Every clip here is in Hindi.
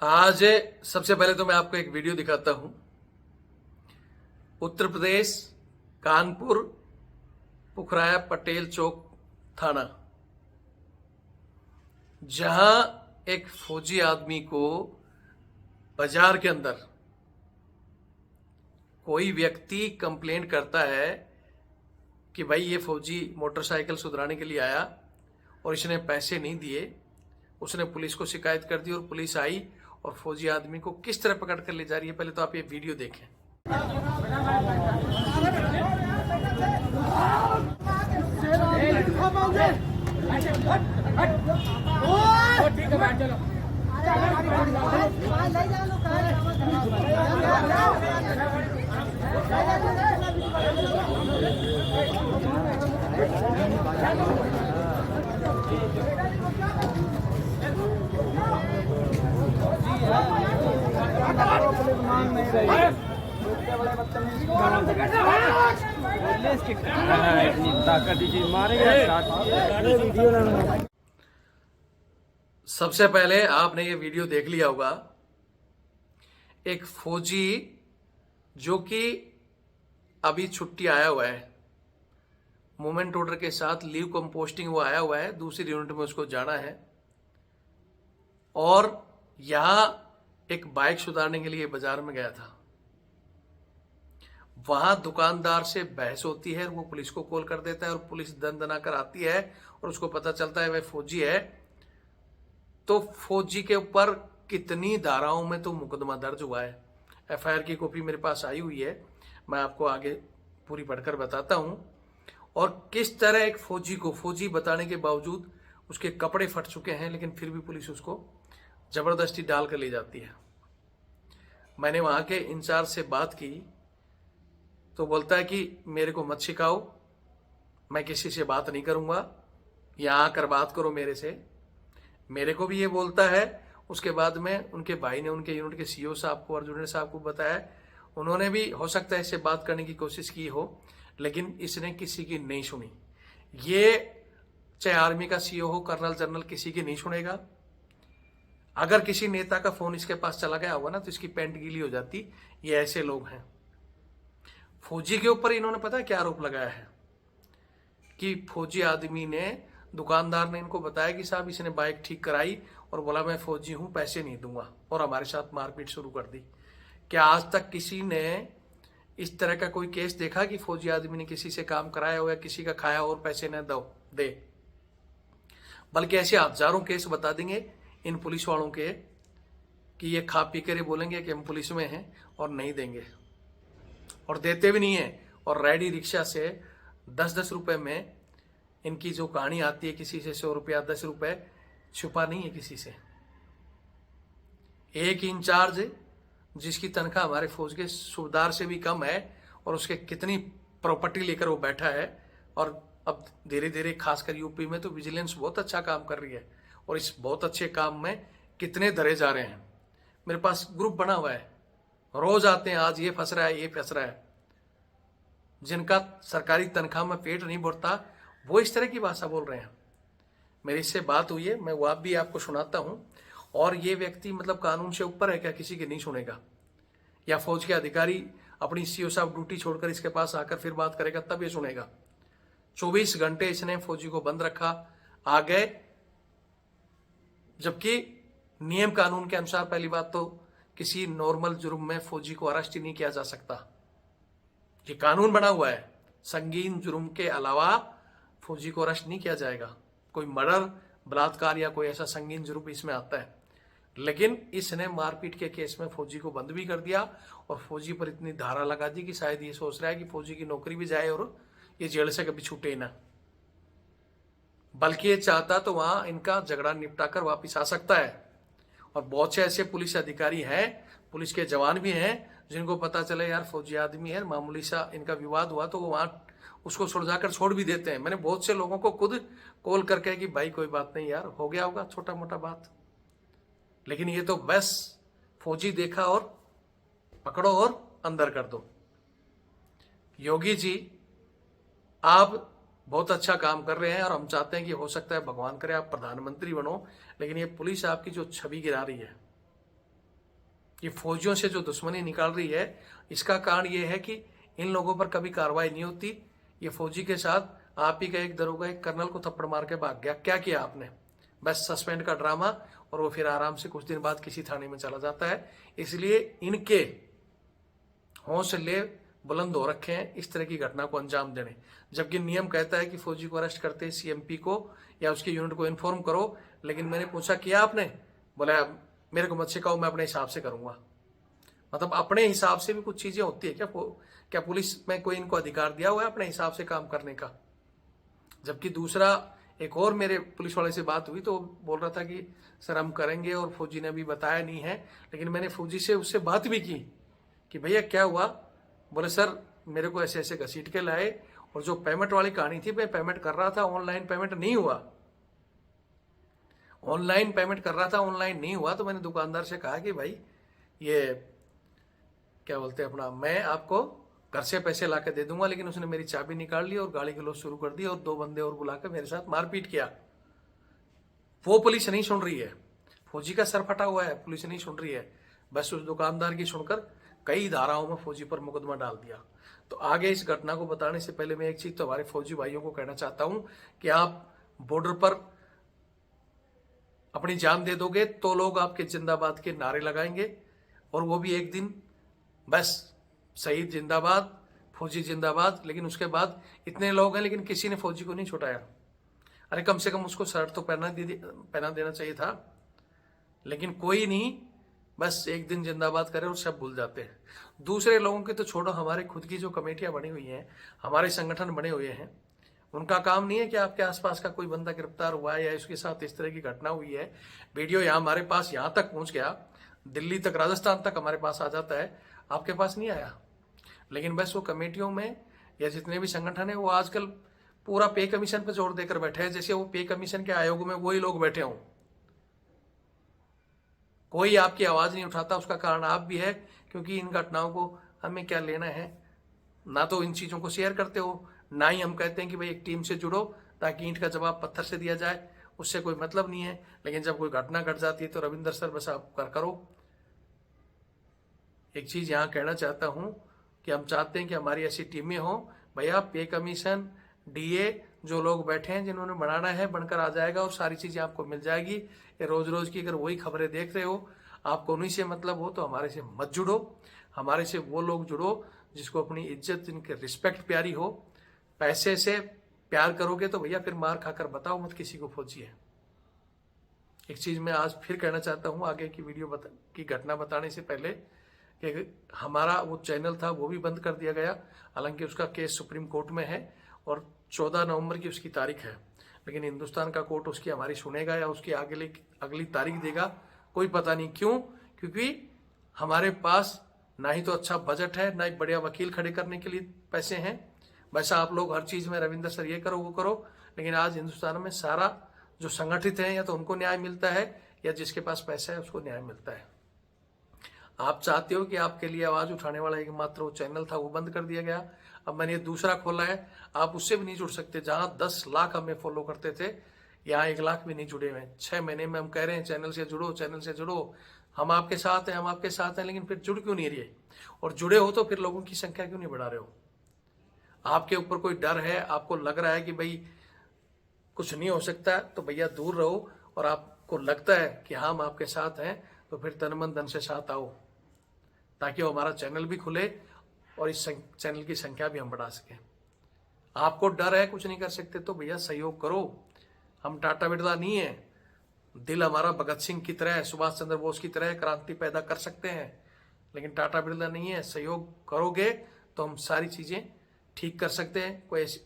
आज सबसे पहले तो मैं आपको एक वीडियो दिखाता हूं। उत्तर प्रदेश कानपुर पुखराया पटेल चौक थाना, जहां एक फौजी आदमी को बाजार के अंदर कोई व्यक्ति कंप्लेंट करता है कि भाई ये फौजी मोटरसाइकिल सुधराने के लिए आया और इसने पैसे नहीं दिए। उसने पुलिस को शिकायत कर दी और पुलिस आई और फौजी आदमी को किस तरह पकड़ कर ले जा रही है। पहले तो आप ये वीडियो देखें। सबसे पहले आपने ये वीडियो देख लिया होगा। एक फौजी जो कि अभी छुट्टी आया हुआ है, मूवमेंट ऑर्डर के साथ लीव कंपोस्टिंग वो आया हुआ है, दूसरी यूनिट में उसको जाना है और यहां एक बाइक सुधारने के लिए बाजार में गया था। वहां दुकानदार से बहस होती है, वो पुलिस को कॉल कर देता है और पुलिस दन दना कर आती है और उसको पता चलता है वह फौजी है। तो फौजी के ऊपर कितनी धाराओं में तो मुकदमा दर्ज हुआ है। एफआईआर की कॉपी मेरे पास आई हुई है, मैं आपको आगे पूरी पढ़कर बताता हूं। और किस तरह एक फौजी को फौजी बताने के बावजूद उसके कपड़े फट चुके हैं, लेकिन फिर भी पुलिस उसको जबरदस्ती डाल कर ले जाती है। मैंने वहां के इंचार्ज से बात की तो बोलता है कि मेरे को मत सिखाओ, मैं किसी से बात नहीं करूंगा, यहां आकर बात करो मेरे से। मेरे को भी ये बोलता है। उसके बाद में उनके भाई ने उनके यूनिट के सीईओ साहब को, अर्जुन साहब को बताया। उन्होंने भी हो सकता है इससे बात करने की कोशिश की हो, लेकिन इसने किसी की नहीं सुनी। ये चाहे आर्मी का सीईओ हो, कर्नल जनरल, किसी की नहीं सुनेगा। अगर किसी नेता का फोन इसके पास चला गया होगा ना तो इसकी पैंट गीली हो जाती। ये ऐसे लोग हैं। फौजी के ऊपर इन्होंने पता है क्या आरोप लगाया है कि फौजी आदमी ने, दुकानदार ने इनको बताया कि साहब इसने बाइक ठीक कराई और बोला मैं फौजी हूं, पैसे नहीं दूंगा, और हमारे साथ मारपीट शुरू कर दी। क्या आज तक किसी ने इस तरह का कोई केस देखा कि फौजी आदमी ने किसी से काम कराया हो या किसी का खाया और पैसे न दे? बल्कि ऐसे हजारों केस बता देंगे इन पुलिस वालों के कि ये खा पी कर बोलेंगे कि हम पुलिस में हैं और नहीं देंगे, और देते भी नहीं है। और रेडी रिक्शा से 10-10 रुपए में इनकी जो कहानी आती है, किसी से 100 रुपया 10 रुपए छुपा नहीं है किसी से। एक इंचार्ज जिसकी तनख्वाह हमारे फौज के सूबेदार से भी कम है और उसके कितनी प्रॉपर्टी लेकर वो बैठा है। और अब धीरे धीरे खासकर यूपी में तो विजिलेंस बहुत अच्छा काम कर रही है और इस बहुत अच्छे काम में कितने धरे जा रहे हैं। मेरे पास ग्रुप बना हुआ है, रोज आते हैं, आज ये फंस रहा है, ये फंस रहा है। जिनका सरकारी तनख्वाह में पेट नहीं भरता वो इस तरह की भाषा बोल रहे हैं। मेरी इससे बात हुई है, मैं वो भी आपको सुनाता हूं। और ये व्यक्ति मतलब कानून से ऊपर है क्या? किसी की नहीं सुनेगा। या फौज के अधिकारी अपनी सीओ साहब ड्यूटी छोड़कर इसके पास आकर फिर बात करेगा तब ये सुनेगा। 24 घंटे इसने फौजी को बंद रखा, आ गए, जबकि नियम कानून के अनुसार पहली बात तो किसी नॉर्मल जुर्म में फौजी को अरेस्ट ही नहीं किया जा सकता। ये कानून बना हुआ है, संगीन जुर्म के अलावा फौजी को अरेस्ट नहीं किया जाएगा। कोई मर्डर, बलात्कार या कोई ऐसा संगीन जुर्म इसमें आता है। लेकिन इसने मारपीट के केस में फौजी को बंद भी कर दिया और फौजी पर इतनी धारा लगा दी कि शायद ये सोच रहा है कि फौजी की नौकरी भी जाए और ये जेल से कभी छूटे ना। बल्कि ये चाहता तो वहां इनका झगड़ा निपटा कर वापिस आ सकता है। और बहुत से ऐसे पुलिस अधिकारी हैं, पुलिस के जवान भी हैं, जिनको पता चले यार फौजी आदमी है, मामूली सा इनका विवाद हुआ तो वो वहां उसको सुलझाकर छोड़ भी देते हैं। मैंने बहुत से लोगों को खुद कॉल करके कि भाई कोई बात नहीं यार, हो गया होगा छोटा मोटा बात। लेकिन ये तो बस फौजी देखा और पकड़ो और अंदर कर दो। योगी जी, आप बहुत अच्छा काम कर रहे हैं और हम चाहते हैं कि हो सकता है भगवान करे आप प्रधानमंत्री बनो, लेकिन ये पुलिस आपकी जो छवि गिरा रही है, ये फौजियों से जो दुश्मनी निकाल रही है, इसका कारण ये है कि इन लोगों पर कभी कार्रवाई नहीं होती। ये फौजी के साथ आप ही का एक दरोगा एक कर्नल को थप्पड़ मार के भाग गया, क्या किया आपने? बस सस्पेंड का ड्रामा, और वो फिर आराम से कुछ दिन बाद किसी थाने में चला जाता है। इसलिए इनके हौसले बुलंद हो रखे हैं इस तरह की घटना को अंजाम देने, जबकि नियम कहता है कि फौजी को अरेस्ट करते सीएमपी को या उसके यूनिट को इन्फॉर्म करो। लेकिन मैंने पूछा किया आपने? बोला मेरे को मत सिखाओ, मैं अपने हिसाब से करूंगा। मतलब अपने हिसाब से भी कुछ चीजें होती है क्या? क्या पुलिस में कोई इनको अधिकार दिया हुआ है अपने हिसाब से काम करने का? जबकि दूसरा एक और मेरे पुलिस वाले से बात हुई तो बोल रहा था कि सर हम करेंगे, और फौजी ने अभी बताया नहीं है। लेकिन मैंने फौजी से उससे बात भी की कि भैया क्या हुआ? बोले सर मेरे को ऐसे ऐसे घसीट के लाए, और जो पेमेंट वाली कहानी थी, मैं पेमेंट कर रहा था, ऑनलाइन पेमेंट नहीं हुआ। ऑनलाइन पेमेंट कर रहा था, ऑनलाइन नहीं हुआ। तो मैंने दुकानदार से कहा कि भाई ये क्या बोलते हैं अपना, मैं आपको घर से पैसे ला के दे दूंगा। लेकिन उसने मेरी चाबी निकाल ली और गाली गलौज शुरू कर दी, और 2 बंदे और बुलाकर मेरे साथ मारपीट किया। वो पुलिस नहीं सुन रही है, फौजी का सर फटा हुआ है, पुलिस नहीं सुन रही है। बस उस दुकानदार की सुनकर कई धाराओं में फौजी पर मुकदमा डाल दिया। तो आगे इस घटना को बताने से पहले मैं एक चीज तो हमारे फौजी भाइयों को कहना चाहता हूं कि आप बॉर्डर पर अपनी जान दे दोगे तो लोग आपके जिंदाबाद के नारे लगाएंगे, और वो भी एक दिन बस शहीद जिंदाबाद, फौजी जिंदाबाद। लेकिन उसके बाद इतने लोग हैं लेकिन किसी ने फौजी को नहीं छुटाया। अरे कम से कम उसको शर्ट तो पहना देना चाहिए था, लेकिन कोई नहीं, बस एक दिन जिंदाबाद करे और सब भूल जाते हैं। दूसरे लोगों के तो छोड़ो, हमारे खुद की जो कमेटियां बनी हुई हैं, हमारे संगठन बने हुए हैं, उनका काम नहीं है कि आपके आसपास का कोई बंदा गिरफ्तार हुआ है या उसके साथ इस तरह की घटना हुई है, वीडियो यहाँ हमारे पास यहाँ तक पहुंच गया, दिल्ली तक, राजस्थान तक हमारे पास आ जाता है, आपके पास नहीं आया। लेकिन बस वो कमेटियों में या जितने भी संगठन है वो आजकल पूरा पे कमीशन पर जोर देकर बैठे हैं, जैसे वो पे कमीशन के आयोग में वही लोग बैठे हों। कोई आपकी आवाज नहीं उठाता। उसका कारण आप भी है, क्योंकि इन घटनाओं को हमें क्या लेना है, ना तो इन चीजों को शेयर करते हो, ना ही हम कहते हैं कि भाई एक टीम से जुड़ो ताकि ईंट का जवाब पत्थर से दिया जाए, उससे कोई मतलब नहीं है। लेकिन जब कोई घटना घट जाती है तो रविंदर सर बस आप करो। एक चीज यहाँ कहना चाहता हूं कि हम चाहते हैं कि हमारी ऐसी टीमें हों। भैया पे कमीशन, डीए, जो लोग बैठे हैं जिन्होंने बनाना है बनकर आ जाएगा और सारी चीजें आपको मिल जाएगी। ये रोज रोज की अगर वही खबरें देख रहे हो, आपको उन्हीं से मतलब हो, तो हमारे से मत जुड़ो। हमारे से वो लोग जुड़ो जिसको अपनी इज्जत, जिनकी रिस्पेक्ट प्यारी हो। पैसे से प्यार करोगे तो भैया फिर मार खाकर बताओ मत किसी को फौजी है। एक चीज मैं आज फिर कहना चाहता हूं आगे की वीडियो की घटना बताने से पहले, कि हमारा वो चैनल था वो भी बंद कर दिया गया। हालांकि उसका केस सुप्रीम कोर्ट में है और 14 नवंबर की उसकी तारीख है, लेकिन हिंदुस्तान का कोर्ट उसकी हमारी सुनेगा या उसकी अगली तारीख देगा, कोई पता नहीं। क्यों? क्योंकि हमारे पास ना ही तो अच्छा बजट है, ना ही बढ़िया वकील खड़े करने के लिए पैसे हैं। वैसा आप लोग हर चीज में रविंदर सर ये करो वो करो, लेकिन आज हिंदुस्तान में सारा जो संगठित है या तो उनको न्याय मिलता है या जिसके पास पैसा है उसको न्याय मिलता है। आप चाहते हो कि आपके लिए आवाज उठाने वाला एकमात्र वो चैनल था वो बंद कर दिया गया। अब मैंने ये दूसरा खोला है, आप उससे भी नहीं जुड़ सकते। जहां 10 लाख हमें फॉलो करते थे, यहाँ 1 लाख भी नहीं जुड़े हुए। 6 महीने में हम कह रहे हैं चैनल से जुड़ो, चैनल से जुड़ो, हम आपके साथ हैं, हम आपके साथ हैं, लेकिन फिर जुड़ क्यों नहीं रहे? और जुड़े हो तो फिर लोगों की संख्या क्यों नहीं बढ़ा रहे हो? आपके ऊपर कोई डर है, आपको लग रहा है कि भाई कुछ नहीं हो सकता, तो भैया दूर रहो। और आपको लगता है कि हम आपके साथ हैं, तो फिर तन मन धन से साथ आओ, ताकि वो हमारा चैनल भी खुले और इस चैनल की संख्या भी हम बढ़ा सकें। आपको डर है कुछ नहीं कर सकते, तो भैया सहयोग करो। हम टाटा बिरला नहीं है, दिल हमारा भगत सिंह की तरह है, सुभाष चंद्र बोस की तरह क्रांति पैदा कर सकते हैं, लेकिन टाटा बिरला नहीं है। सहयोग करोगे तो हम सारी चीजें ठीक कर सकते हैं। कोई ऐसी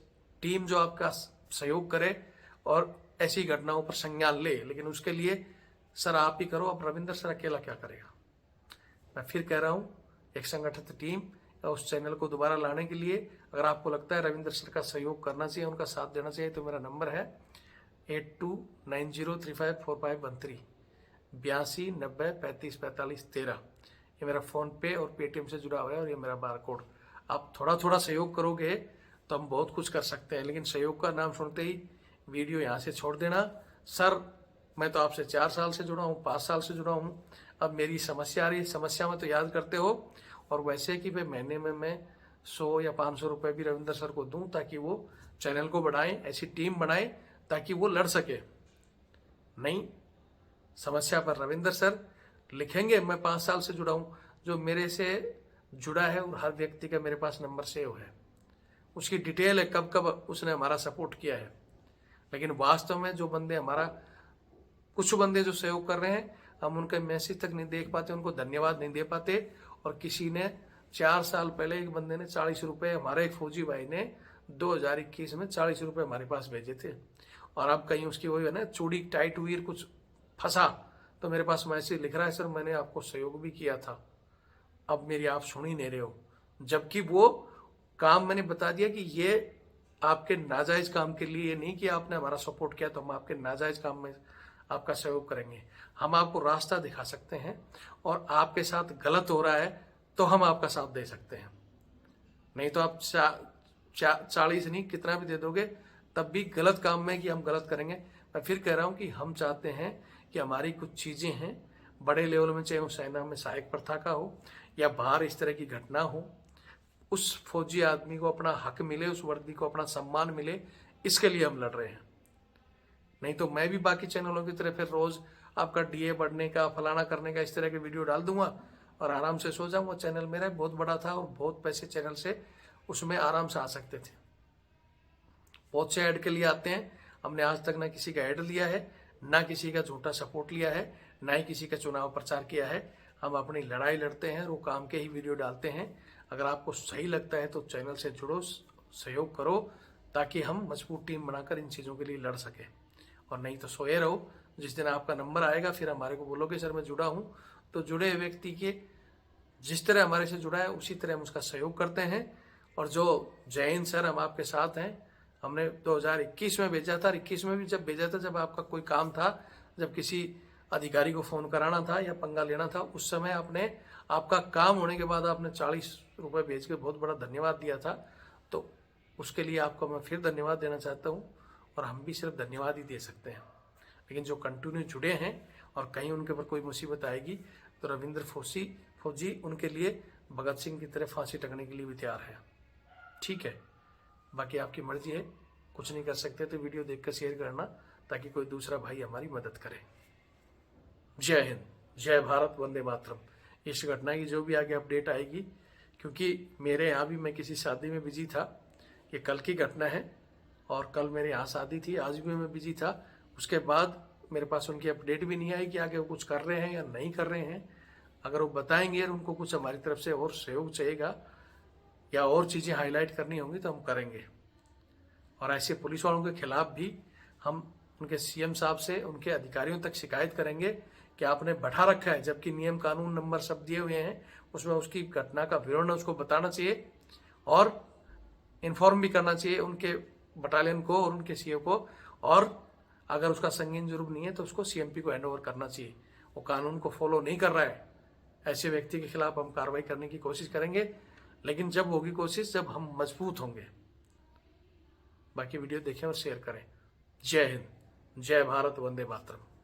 टीम जो आपका सहयोग करे और ऐसी घटनाओं पर संज्ञान ले, लेकिन उसके लिए सर आप ही करो। अब रविंदर सर अकेला क्या करेगा? मैं फिर कह रहा हूं, एक संगठित टीम या उस चैनल को दोबारा लाने के लिए अगर आपको लगता है रविंदर सर का सहयोग करना चाहिए, उनका साथ देना चाहिए, तो मेरा नंबर है 8290354513 8290354513। ये मेरा फोन पे और पेटीएम से जुड़ा हुआ है और ये मेरा बार कोड। आप थोड़ा थोड़ा सहयोग करोगे तो हम बहुत कुछ कर सकते हैं, लेकिन सहयोग का नाम सुनते ही वीडियो यहाँ से छोड़ देना। सर मैं तो आपसे 4 साल से जुड़ा हूँ, 5 साल से जुड़ा हूँ, अब मेरी समस्या आ रही है, समस्या में तो याद करते हो। और वैसे कि भाई महीने में मैं 100 या 500 रुपए भी रविंद्र सर को दूं ताकि वो चैनल को बढ़ाएं, ऐसी टीम बनाएं ताकि वो लड़ सके। नहीं, समस्या पर रविंद्र सर लिखेंगे। मैं 5 साल से जुड़ा हूं, जो मेरे से जुड़ा है और हर व्यक्ति का मेरे पास नंबर सेव है, उसकी डिटेल है, कब कब उसने हमारा सपोर्ट किया है। लेकिन वास्तव में जो बंदे हमारा, कुछ बंदे जो सहयोग कर रहे हैं, हम उनके मैसेज तक नहीं देख पाते, उनको धन्यवाद नहीं दे पाते। और किसी ने 4 साल पहले एक बंदे ने 40 रुपए, हमारे एक फौजी भाई ने 2021 में 40 रुपए हमारे पास भेजे थे। और अब कहीं उसकी वही है ना, चूड़ी टाइट हुई, कुछ फंसा, तो मेरे पास मैसेज लिख रहा है, सर मैंने आपको सहयोग भी किया था, अब मेरी आप सुन ही नहीं रहे हो। जबकि वो काम मैंने बता दिया कि ये आपके नाजायज काम के लिए नहीं कि आपने हमारा सपोर्ट किया तो हम आपके नाजायज काम में आपका सहयोग करेंगे। हम आपको रास्ता दिखा सकते हैं, और आपके साथ गलत हो रहा है तो हम आपका साथ दे सकते हैं। नहीं तो आप 40 नहीं कितना भी दे दोगे तब भी गलत काम में कि हम गलत करेंगे। मैं फिर कह रहा हूं कि हम चाहते हैं कि हमारी कुछ चीजें हैं बड़े लेवल में, चाहे वो सेना में सहायक प्रथा का हो या बाहर इस तरह की घटना हो, उस फौजी आदमी को अपना हक मिले, उस वर्दी को अपना सम्मान मिले, इसके लिए हम लड़ रहे हैं। नहीं तो मैं भी बाकी चैनलों की तरह फिर रोज आपका डीए बढ़ने का, फलाना करने का, इस तरह के वीडियो डाल दूंगा और आराम से सो जाऊंगा। चैनल मेरा बहुत बड़ा था और बहुत पैसे चैनल से उसमें आराम से आ सकते थे। बहुत से ऐड के लिए आते हैं, हमने आज तक ना किसी का ऐड लिया है, ना किसी का झूठा सपोर्ट लिया है, ना ही किसी का चुनाव प्रचार किया है। हम अपनी लड़ाई लड़ते हैं, वो काम के ही वीडियो डालते हैं। अगर आपको सही लगता है तो चैनल से जुड़ो, सहयोग करो, ताकि हम मजबूत टीम बनाकर इन चीज़ों के लिए लड़ सके। और नहीं तो सोए रहो, जिस दिन आपका नंबर आएगा फिर हमारे को बोलोगे सर मैं जुड़ा हूँ, तो जुड़े व्यक्ति के जिस तरह हमारे से जुड़ा है उसी तरह हम उसका सहयोग करते हैं। और जो जय हिंद सर, हम आपके साथ हैं। हमने 2021 में भेजा था, 21 में भी जब भेजा था, जब आपका कोई काम था, जब किसी अधिकारी को फोन कराना था या पंगा लेना था, उस समय आपने, आपका काम होने के बाद आपने 40 रुपए भेज के बहुत बड़ा धन्यवाद दिया था। तो उसके लिए आपको मैं फिर धन्यवाद देना चाहता हूँ। और हम भी सिर्फ धन्यवाद ही दे सकते हैं। लेकिन जो कंटिन्यू जुड़े हैं और कहीं उनके ऊपर कोई मुसीबत आएगी तो रविंद्र फौजी उनके लिए भगत सिंह की तरह फांसी टंगने के लिए भी तैयार है। ठीक है, बाकी आपकी मर्जी है, कुछ नहीं कर सकते तो वीडियो देखकर शेयर करना ताकि कोई दूसरा भाई हमारी मदद करे। जय हिंद, जय भारत, वंदे मातरम। इस घटना की जो भी आगे अपडेट आएगी, क्योंकि मेरे यहाँ भी मैं किसी शादी में बिजी था, ये कल की घटना है, और कल मेरे यहाँ शादी थी, आज भी मैं बिजी था। उसके बाद मेरे पास उनकी अपडेट भी नहीं आई कि आगे वो कुछ कर रहे हैं या नहीं कर रहे हैं। अगर वो बताएंगे और उनको कुछ हमारी तरफ से और सहयोग चाहिएगा या और चीज़ें हाईलाइट करनी होंगी तो हम करेंगे। और ऐसे पुलिस वालों के खिलाफ भी हम उनके सीएम साहब से, उनके अधिकारियों तक शिकायत करेंगे कि आपने बैठा रखा है, जबकि नियम कानून नंबर सब दिए हुए हैं, उसमें उसकी घटना का विवरण उसको बताना चाहिए और इन्फॉर्म भी करना चाहिए उनके बटालियन को और उनके सीओ को। और अगर उसका संगीन जुर्म नहीं है तो उसको सीएमपी को हैंडओवर करना चाहिए। वो कानून को फॉलो नहीं कर रहा है, ऐसे व्यक्ति के खिलाफ हम कार्रवाई करने की कोशिश करेंगे, लेकिन जब होगी कोशिश जब हम मजबूत होंगे। बाकी वीडियो देखें और शेयर करें। जय हिंद, जय भारत, वंदे मातरम।